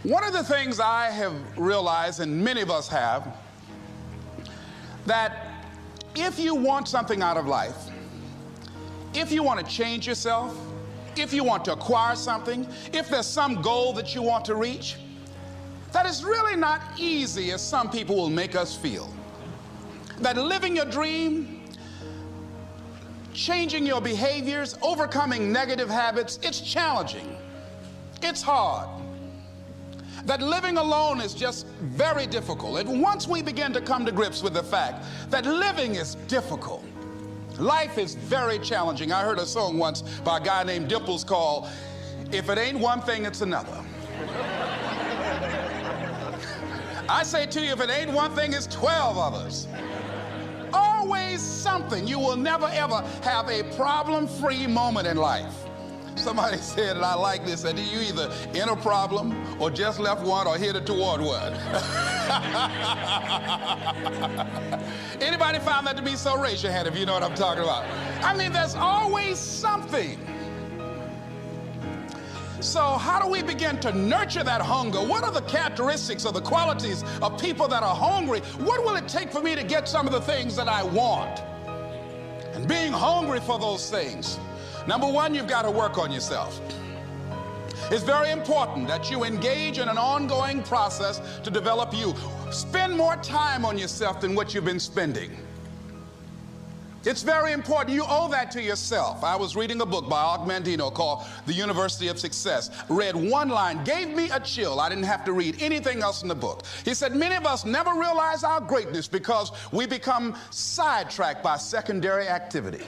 One of the things I have realized, and many of us have, that if you want something out of life, if you want to change yourself, if you want to acquire something, if there's some goal that you want to reach, that is really not easy as some people will make us feel. That living your dream, changing your behaviors, overcoming negative habits, it's challenging. It's hard. That living alone is just very difficult. And once we begin to come to grips with the fact that living is difficult, life is very challenging. I heard a song once by a guy named Dimples called, "If It Ain't One Thing, It's Another." I say to you, if it ain't one thing, it's 12 others. Always something. You will never ever have a problem-free moment in life. Somebody said, and I like this, that you either in a problem or just left one or headed toward one. Anybody found that to be so? Raise your hand if you know what I'm talking about. I mean, there's always something. So how do we begin to nurture that hunger? What are the characteristics or the qualities of people that are hungry? What will it take for me to get some of the things that I want? And being hungry for those things, number one, you've got to work on yourself. It's very important that you engage in an ongoing process to develop you. Spend more time on yourself than what you've been spending. It's very important. You owe that to yourself. I was reading a book by Og Mandino called The University of Success. Read one line, gave me a chill. I didn't have to read anything else in the book. He said, many of us never realize our greatness because we become sidetracked by secondary activity.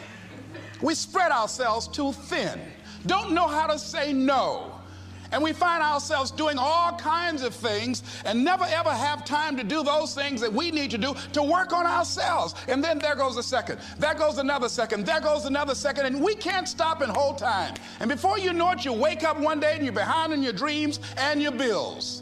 We spread ourselves too thin, don't know how to say no. And we find ourselves doing all kinds of things and never ever have time to do those things that we need to do to work on ourselves. And then there goes a second, there goes another second, there goes another second, and we can't stop and hold time. And before you know it, you wake up one day and you're behind on your dreams and your bills.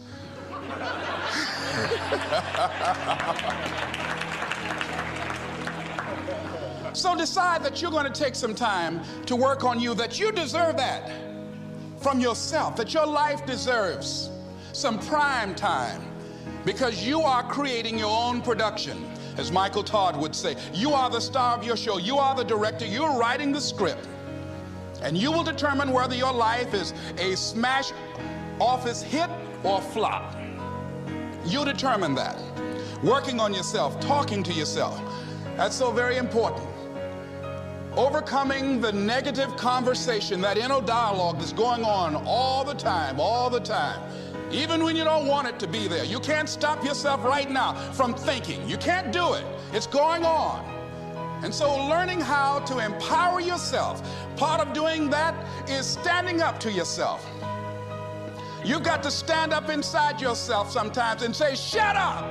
So decide that you're going to take some time to work on you, that you deserve that from yourself, that your life deserves some prime time because you are creating your own production. As Michael Todd would say, you are the star of your show. You are the director. You're writing the script. And you will determine whether your life is a smash office hit or flop. You determine that. Working on yourself, talking to yourself. That's so very important. Overcoming the negative conversation, that inner dialogue that's going on all the time, even when you don't want it to be there. You can't stop yourself right now from thinking. You can't do it. It's going on. And so learning how to empower yourself, part of doing that is standing up to yourself. You've got to stand up inside yourself sometimes and say, shut up.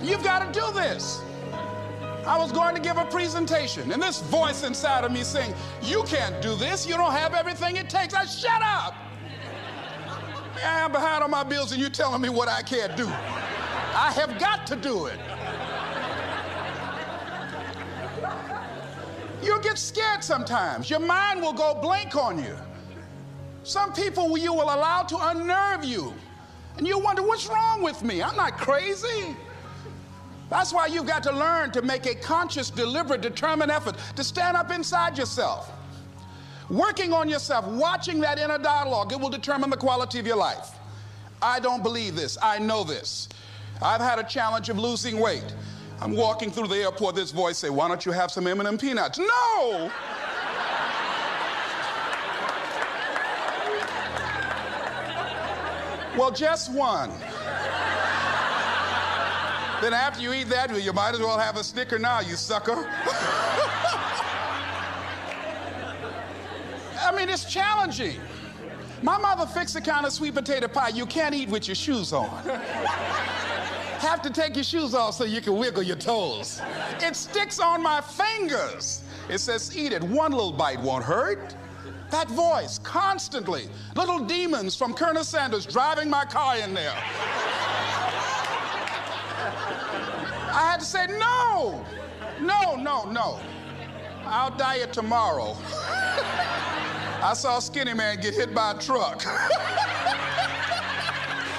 You've got to do this. I was going to give a presentation, and this voice inside of me saying, you can't do this. You don't have everything it takes. I shut up. I'm behind on my bills, and you're telling me what I can't do. I have got to do it. You'll get scared sometimes. Your mind will go blank on you. Some people you will allow to unnerve you, and you wonder, what's wrong with me? I'm not crazy. That's why you've got to learn to make a conscious, deliberate, determined effort to stand up inside yourself. Working on yourself, watching that inner dialogue, it will determine the quality of your life. I don't believe this. I know this. I've had a challenge of losing weight. I'm walking through the airport, this voice say, why don't you have some M&M peanuts? No! Well, just one. Then after you eat that, you might as well have a Snicker now, you sucker. I mean, it's challenging. My mother fixed the kind of sweet potato pie you can't eat with your shoes on. Have to take your shoes off so you can wiggle your toes. It sticks on my fingers. It says, eat it. One little bite won't hurt. That voice, constantly. Little demons from Colonel Sanders driving my car in there. I had to say, no, no, no, no. I'll diet tomorrow. I saw a skinny man get hit by a truck.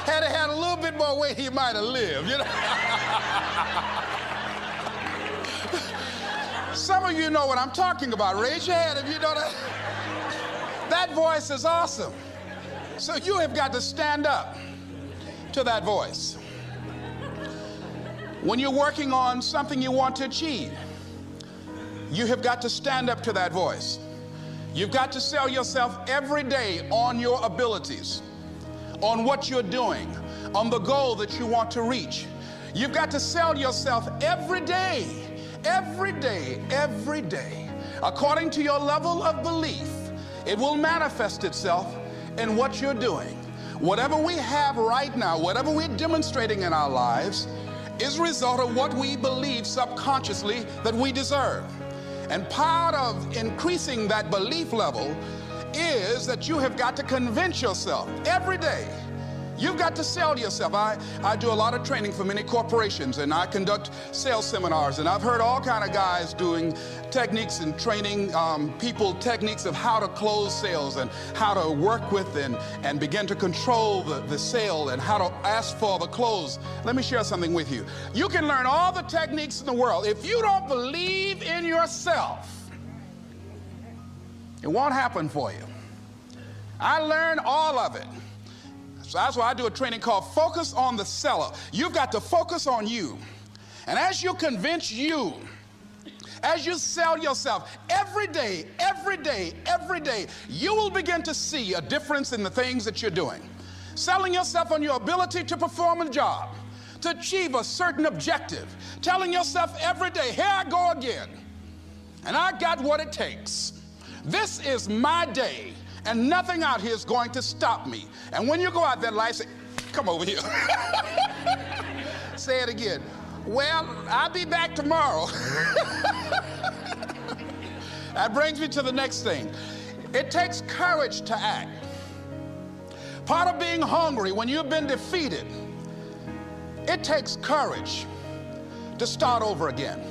Had he had a little bit more weight, he might have lived, you know. Some of you know what I'm talking about. Raise your hand if you know that. That voice is awesome. So you have got to stand up to that voice. When you're working on something you want to achieve, you have got to stand up to that voice. You've got to sell yourself every day on your abilities, on what you're doing, on the goal that you want to reach. You've got to sell yourself every day, every day, every day. According to your level of belief, it will manifest itself in what you're doing. Whatever we have right now, whatever we're demonstrating in our lives, is a result of what we believe subconsciously that we deserve. And part of increasing that belief level is that you have got to convince yourself every day. You've got to sell yourself. I do a lot of training for many corporations, and I conduct sales seminars, and I've heard all kind of guys doing techniques and training people techniques of how to close sales and how to work with and begin to control the sale and how to ask for the close. Let me share something with you. You can learn all the techniques in the world. If you don't believe in yourself, it won't happen for you. I learned all of it. So that's why I do a training called Focus on the Seller. You've got to focus on you. And as you convince you, as you sell yourself every day, every day, every day, you will begin to see a difference in the things that you're doing. Selling yourself on your ability to perform a job, to achieve a certain objective. Telling yourself every day, here I go again. And I got what it takes. This is my day. And nothing out here is going to stop me. And when you go out there, life say, come over here. Say it again. Well, I'll be back tomorrow. That brings me to the next thing. It takes courage to act. Part of being hungry when you've been defeated, it takes courage to start over again.